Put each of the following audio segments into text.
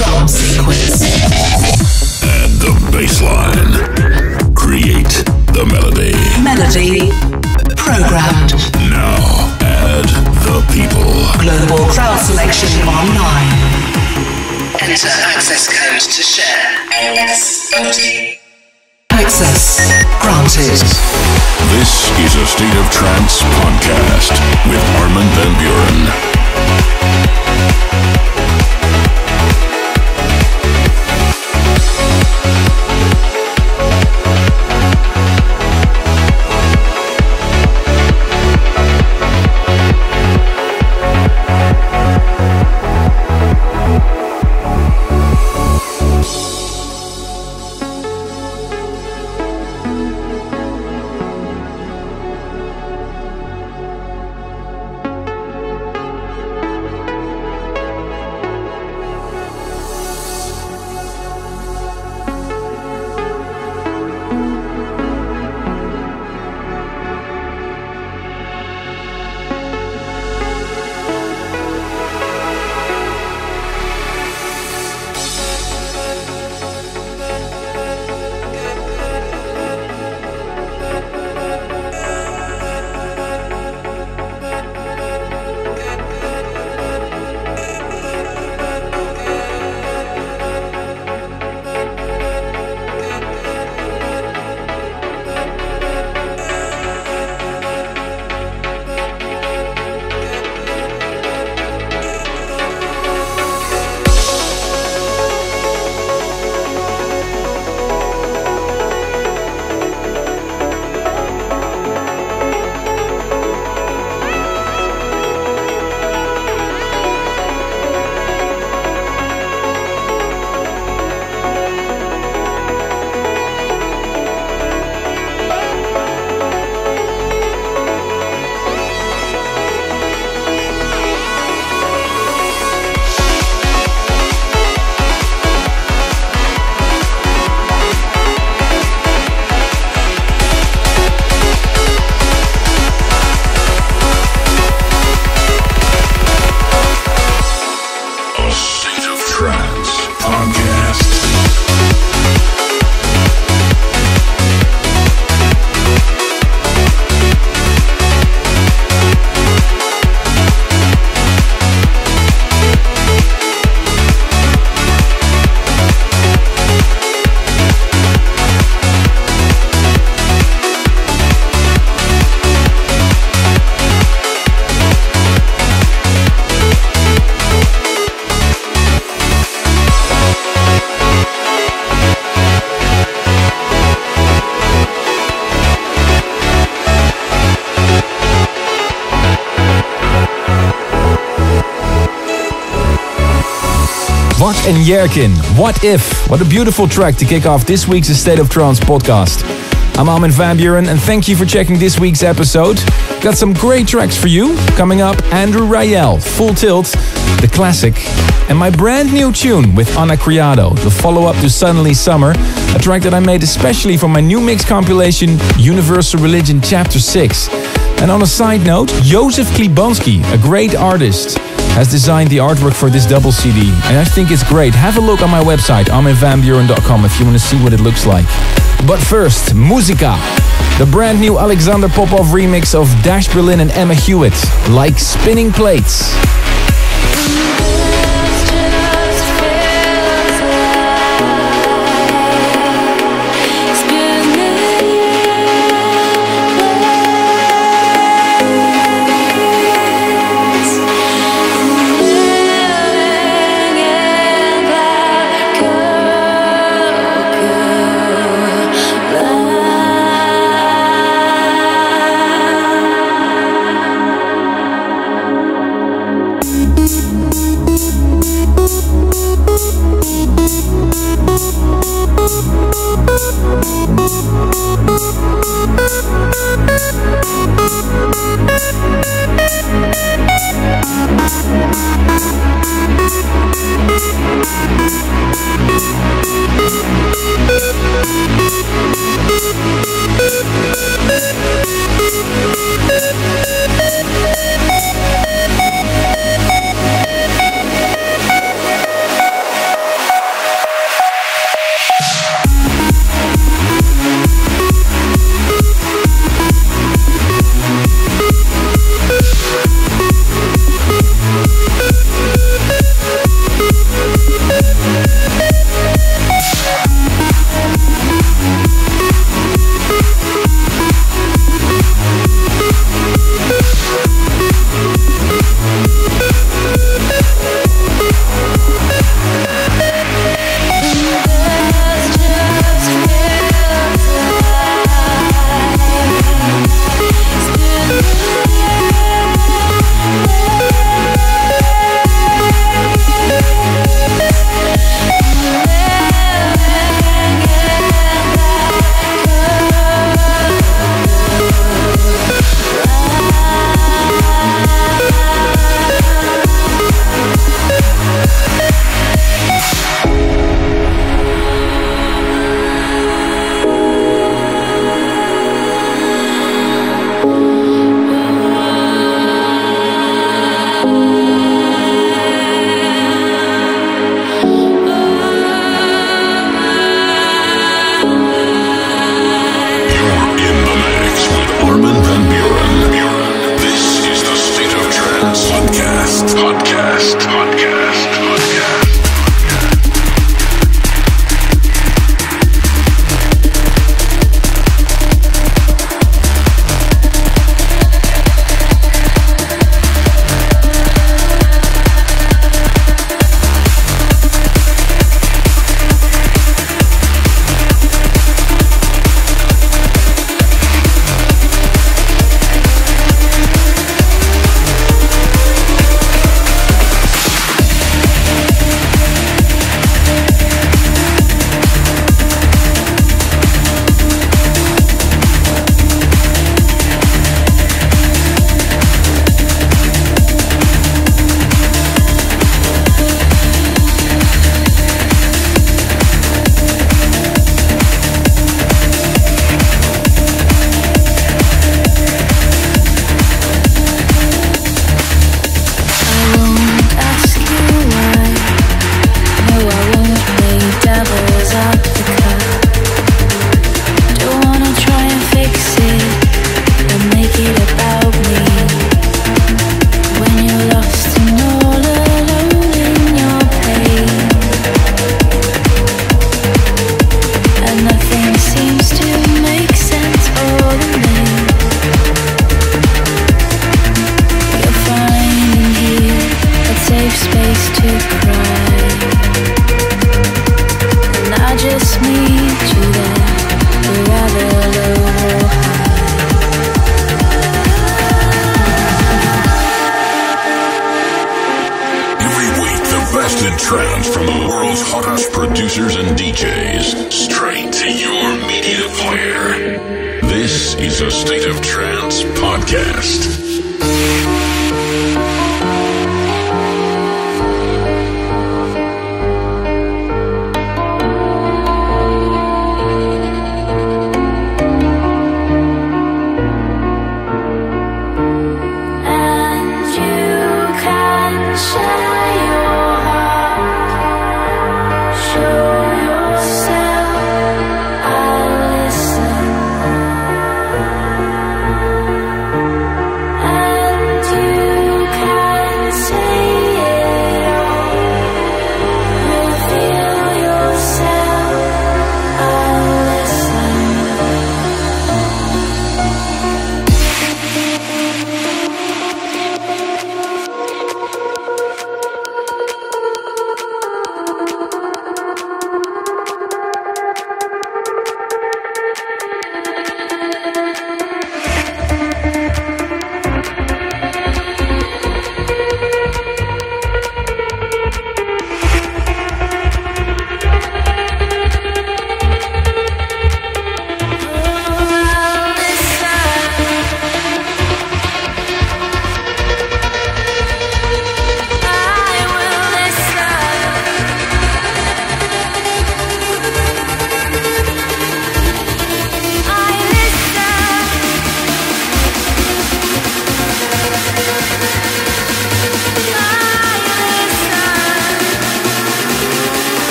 drum sequence. Add the bass line. Create the melody. Melody programmed. Now add the people. Global crowd selection online. Enter access code to share. ASOT. Access granted. This is A State of Trance podcast with Armin van Buuren. Wach and Hjerkinn, What If? What a beautiful track to kick off this week's A State of Trance podcast. I'm Armin van Buuren and thank you for checking this week's episode. Got some great tracks for you. Coming up, Andrew Rayel, Full Tilt, the classic, and my brand new tune with Criado, the follow-up to Suddenly Summer, a track that I made especially for my new mix compilation, Universal Religion Chapter 6. And on a side note, Jozef Klibanski, a great artist, has designed the artwork for this double CD, and I think it's great. Have a look on my website, arminvanbuuren.com, if you want to see what it looks like. But first, Musica, the brand new Alexander Popov remix of Dash Berlin and Emma Hewitt, Like Spinning Plates. Podcast. Trance from the world's hottest producers and DJs, straight to your media player. This is A State of Trance podcast.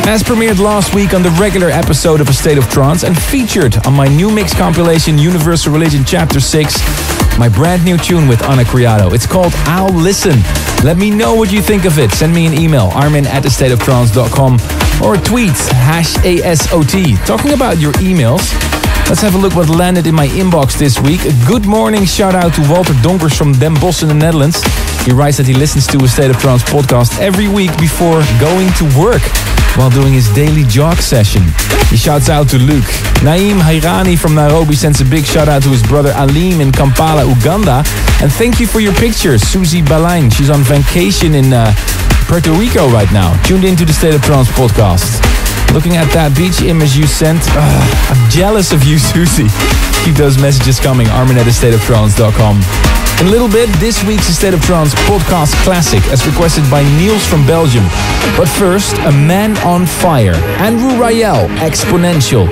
As premiered last week on the regular episode of A State of Trance and featured on my new mix compilation Universal Religion Chapter 6, my brand new tune with Criado. It's called I'll Listen. Let me know what you think of it. Send me an email, armin@astateoftrance.com, or a tweet, #ASOT. Talking about your emails, Let's have a look what landed in my inbox this week. A good morning shout out to Walter Donkers from Den Bosch in the Netherlands. He writes that he listens to A State of Trance podcast every week before going to work while doing his daily jog session. He shouts out to Luke. Naeem Hairani from Nairobi sends a big shout out to his brother Aleem in Kampala, Uganda. And thank you for your pictures, Susie Balain. She's on vacation in Puerto Rico right now, tuned into the State of Trance podcast. Looking at that beach image you sent, I'm jealous of you, Susie. Keep those messages coming, armin@astateoftrance.com. In a little bit, this week's A State of Trance podcast classic, as requested by Niels from Belgium. But first, a man on fire, Andrew Rayel, Exponential.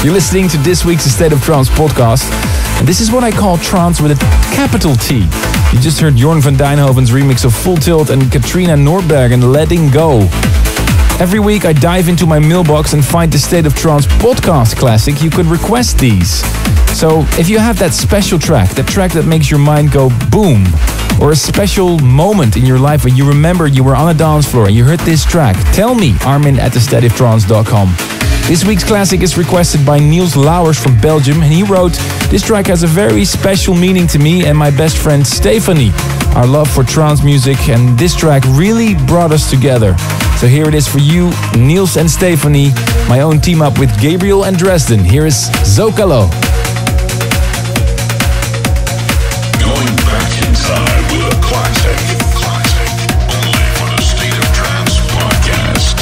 You're listening to this week's A State of Trance podcast, and this is what I call trance with a capital T. You just heard Jorn van Deynhoven's remix of Full Tilt and Katrina Noorbergen, Letting Go. Every week I dive into my mailbox and find the State of Trance podcast classic. You could request these. So if you have that special track, that track that makes your mind go boom, or a special moment in your life when you remember you were on a dance floor and you heard this track, tell me, Armin at thestateoftrance.com. This week's classic is requested by Niels Lauwers from Belgium, and he wrote, "This track has a very special meaning to me and my best friend Stephanie. Our love for trance music and this track really brought us together." So here it is for you, Niels and Stephanie, my own team up with Gabriel and Dresden. Here is ZOCALO. Going back in time with a classic. Only for the State of Trance podcast.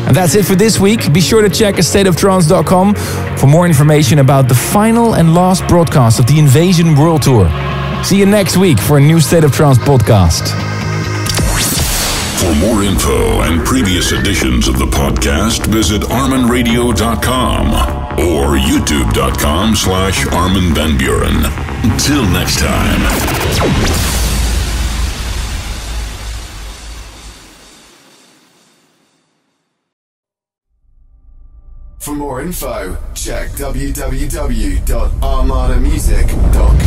That's it for this week. Be sure to check astateoftrance.com for more information about the final and last broadcast of the Invasion World Tour. See you next week for a new State of Trance podcast. For more info and previous editions of the podcast, visit arminradio.com or youtube.com/Armin van Buuren. Until next time. For more info, check www.armadamusic.com.